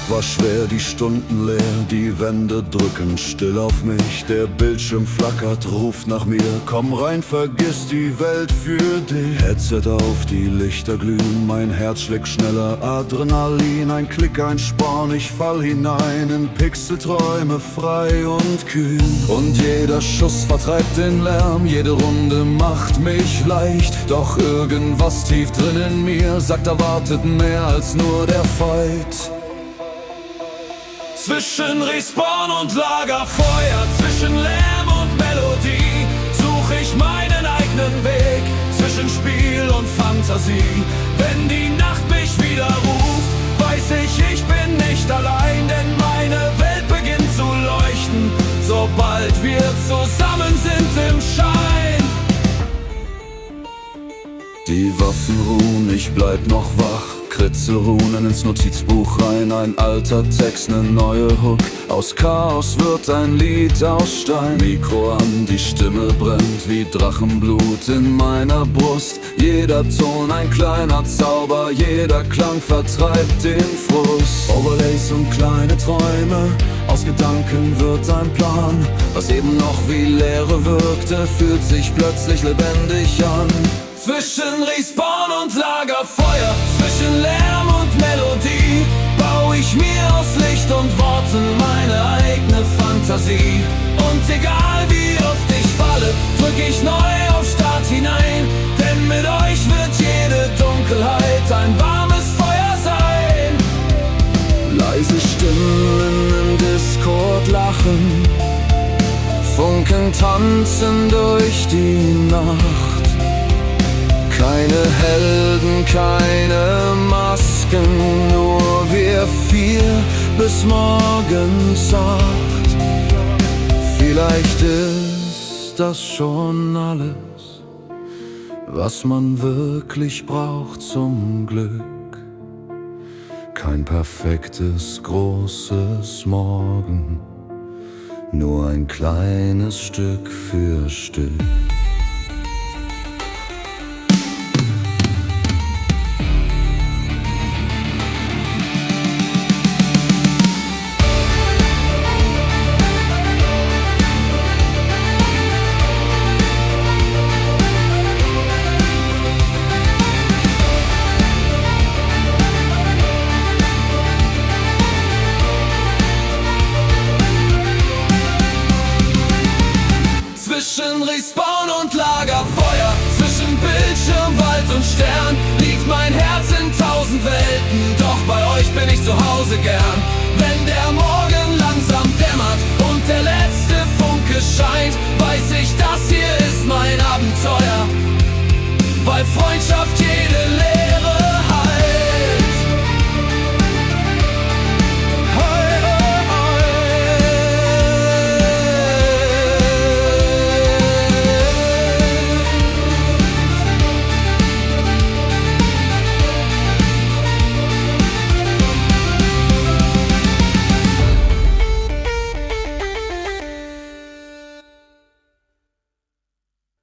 war schwer, die Stunden leer, die Wände drücken still auf mich. Der Bildschirm flackert, ruft nach mir, komm rein, vergiss die Welt für dich. Headset auf, die Lichter glühen, mein Herz schlägt schneller, Adrenalin, ein Klick, ein Sporn, ich fall hinein in Pixelträume, frei und kühl. Und jeder Schuss vertreibt den Lärm, jede Runde macht mich leicht. Doch irgendwas tief drin in mir sagt, erwartet mehr als nur der Fight. Zwischen Respawn und Lagerfeuer, zwischen Lärm und Melodie, such ich meinen eigenen Weg, zwischen Spiel und Fantasie. Wenn die Nacht mich wieder ruft, weiß ich bin nicht allein, denn meine Welt beginnt zu leuchten, sobald wir zusammen sind im Schein. Die Waffen ruhen, ich bleib noch wach, Kritzelrunen ins Notizbuch rein, ein alter Text, ne neue Hook. Aus Chaos wird ein Lied aus Stein. Mikro an, die Stimme brennt wie Drachenblut in meiner Brust. Jeder Ton ein kleiner Zauber, jeder Klang vertreibt den Frust. Overlays und kleine Träume, aus Gedanken wird ein Plan. Was eben noch wie Leere wirkte, fühlt sich plötzlich lebendig an. Zwischen Respawn und Lagerfeuer, zwischen Lärm und Melodie, bau ich mir aus Licht und Worten meine eigene Fantasie. Und egal wie oft ich falle, drück ich neu auf Start hinein, denn mit euch wird jede Dunkelheit ein warmes Feuer sein. Leise Stimmen im Discord lachen, Funken tanzen durch die Nacht. Keine Helden, keine Masken, nur wir vier bis morgens 8. Vielleicht ist das schon alles, was man wirklich braucht zum Glück. Kein perfektes, großes Morgen, nur ein kleines Stück für Stück. Zwischen Respawn und Lagerfeuer, zwischen Bildschirm, Wald und Stern, liegt mein Herz in 1000 Welten, doch bei euch bin ich zu Hause gern. Wenn der Morgen